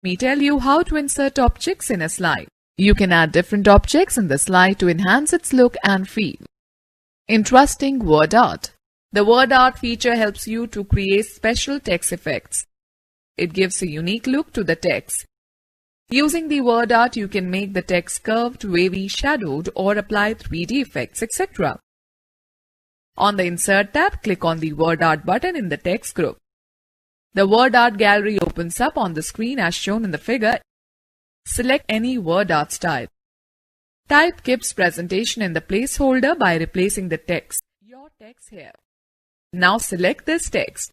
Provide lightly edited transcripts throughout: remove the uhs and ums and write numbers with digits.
Let me tell you how to insert objects in a slide. You can add different objects in the slide to enhance its look and feel. Interesting word art. The word art feature helps you to create special text effects. It gives a unique look to the text. Using the word art, you can make the text curved, wavy, shadowed, or apply 3D effects, etc. On the Insert tab, click on the Word Art button in the text group. The Word Art gallery opens up on the screen as shown in the figure. Select any word art style. Type Kip's presentation in the placeholder by replacing the text. Your text here. Now select this text.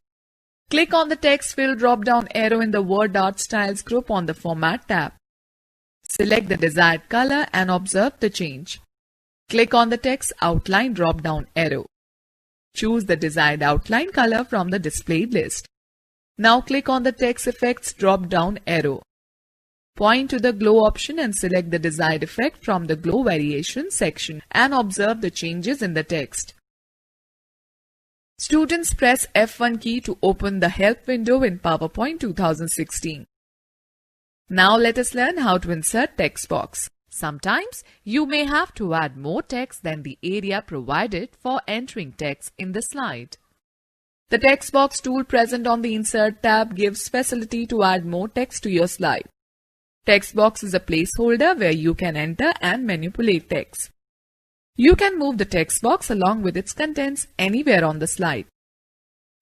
Click on the Text Fill drop-down arrow in the Word Art Styles group on the Format tab. Select the desired color and observe the change. Click on the Text Outline drop-down arrow. Choose the desired outline color from the displayed list. Now click on the Text Effects drop-down arrow. Point to the glow option and select the desired effect from the glow variation section and observe the changes in the text. Students press F1 key to open the Help window in PowerPoint 2016. Now let us learn how to insert text box. Sometimes you may have to add more text than the area provided for entering text in the slide. The text box tool present on the Insert tab gives facility to add more text to your slide. Text box is a placeholder where you can enter and manipulate text. You can move the text box along with its contents anywhere on the slide.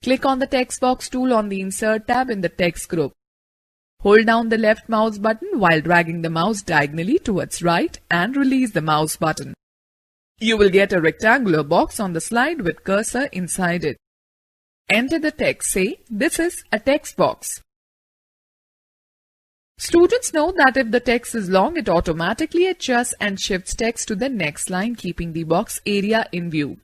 Click on the text box tool on the Insert tab in the text group. Hold down the left mouse button while dragging the mouse diagonally towards right and release the mouse button. You will get a rectangular box on the slide with cursor inside it. Enter the text. Say, "This is a text box." Students know that if the text is long, it automatically adjusts and shifts text to the next line, keeping the box area in view.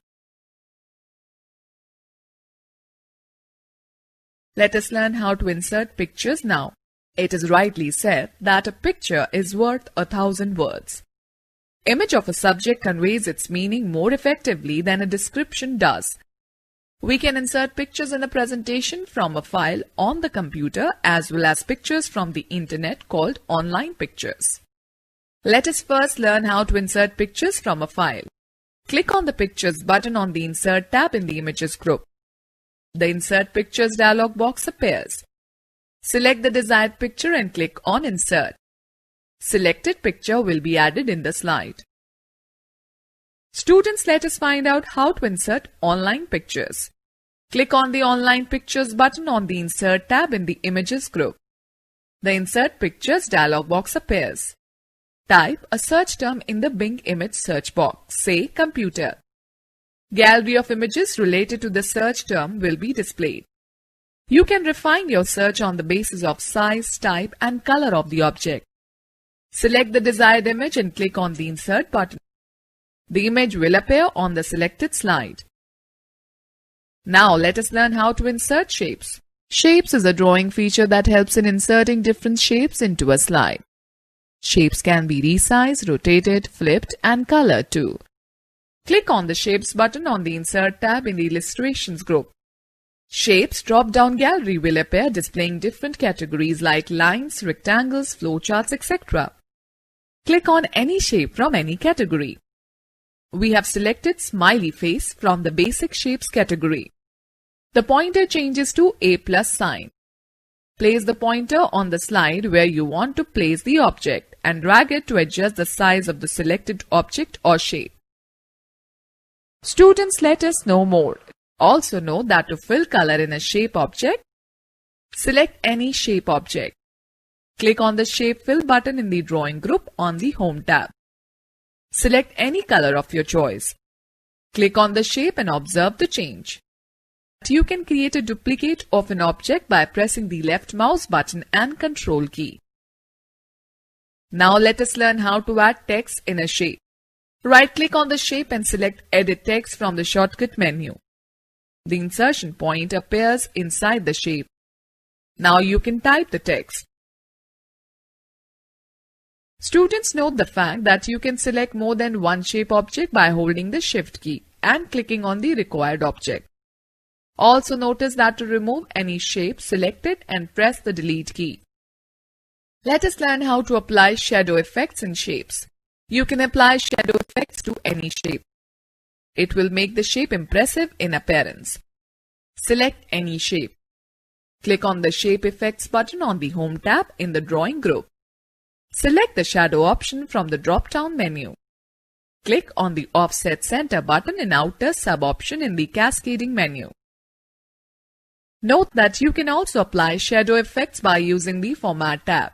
Let us learn how to insert pictures now. It is rightly said that a picture is worth 1,000 words. Image of a subject conveys its meaning more effectively than a description does. We can insert pictures in a presentation from a file on the computer as well as pictures from the internet called online pictures. Let us first learn how to insert pictures from a file. Click on the Pictures button on the Insert tab in the Images group. The Insert Pictures dialog box appears. Select the desired picture and click on Insert. Selected picture will be added in the slide. Students, let us find out how to insert online pictures. Click on the Online Pictures button on the Insert tab in the Images group. The Insert Pictures dialog box appears. Type a search term in the Bing image search box. Say computer. Gallery of images related to the search term will be displayed. You can refine your search on the basis of size, type, and color of the object. Select the desired image and click on the Insert button. The image will appear on the selected slide. Now let us learn how to insert shapes. Shapes is a drawing feature that helps in inserting different shapes into a slide. Shapes can be resized, rotated, flipped, and colored too. Click on the Shapes button on the Insert tab in the Illustrations group. Shapes drop-down gallery will appear displaying different categories like lines, rectangles, flowcharts, etc. Click on any shape from any category. We have selected Smiley Face from the Basic Shapes category. The pointer changes to a plus sign. Place the pointer on the slide where you want to place the object and drag it to adjust the size of the selected object or shape. Students, let us know more. Also know that to fill color in a shape object, select any shape object. Click on the Shape Fill button in the Drawing group on the Home tab. Select any color of your choice. Click on the shape and observe the change. You can create a duplicate of an object by pressing the left mouse button and Control key. Now let us learn how to add text in a shape. Right-click on the shape and select Edit Text from the shortcut menu. The insertion point appears inside the shape. Now you can type the text. Students, note the fact that you can select more than one shape object by holding the Shift key and clicking on the required object. Also notice that to remove any shape, select it and press the Delete key. Let us learn how to apply shadow effects in shapes. You can apply shadow effects to any shape. It will make the shape impressive in appearance. Select any shape. Click on the Shape Effects button on the Home tab in the Drawing group. Select the Shadow option from the drop-down menu. Click on the Offset Center button in Outer sub-option in the Cascading menu. Note that you can also apply shadow effects by using the Format tab.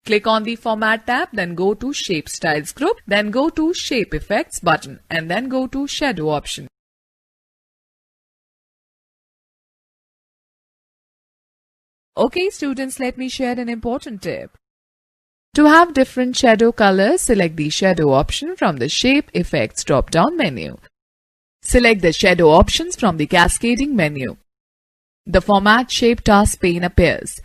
Click on the Format tab, then go to Shape Styles group, then go to Shape Effects button, and then go to Shadow option. Okay students, let me share an important tip. To have different shadow colors, select the Shadow option from the Shape Effects drop-down menu. Select the Shadow options from the Cascading menu. The Format Shape task pane appears.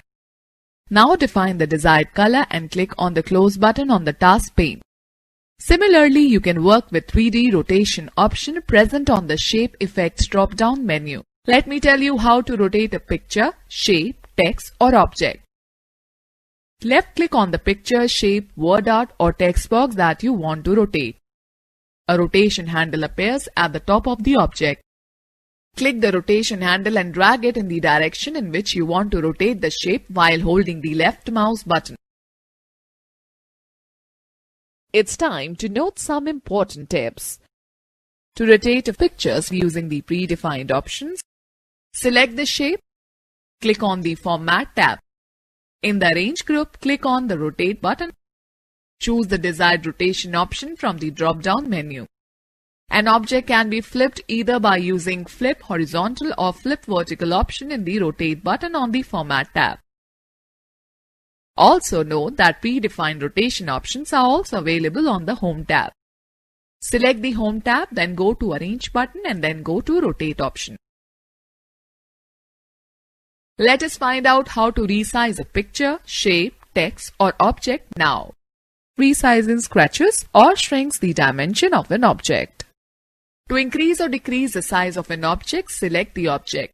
Now define the desired color and click on the Close button on the task pane. Similarly, you can work with 3D rotation option present on the Shape Effects drop-down menu. Let me tell you how to rotate a picture, shape, text or object. Left click on the picture, shape, word art or text box that you want to rotate. A rotation handle appears at the top of the object. Click the rotation handle and drag it in the direction in which you want to rotate the shape while holding the left mouse button. It's time to note some important tips. To rotate a picture using the predefined options, select the shape. Click on the Format tab. In the Arrange group, click on the Rotate button. Choose the desired rotation option from the drop-down menu. An object can be flipped either by using Flip Horizontal or Flip Vertical option in the Rotate button on the Format tab. Also note that predefined rotation options are also available on the Home tab. Select the Home tab, then go to Arrange button and then go to Rotate option. Let us find out how to resize a picture, shape, text or object now. Resize scratches or shrinks the dimension of an object. To increase or decrease the size of an object, select the object.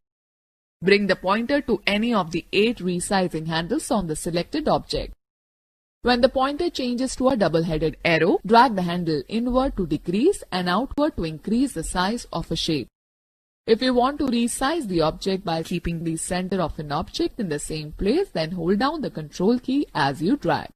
Bring the pointer to any of the 8 resizing handles on the selected object. When the pointer changes to a double-headed arrow, drag the handle inward to decrease and outward to increase the size of a shape. If you want to resize the object by keeping the center of an object in the same place, then hold down the Control key as you drag.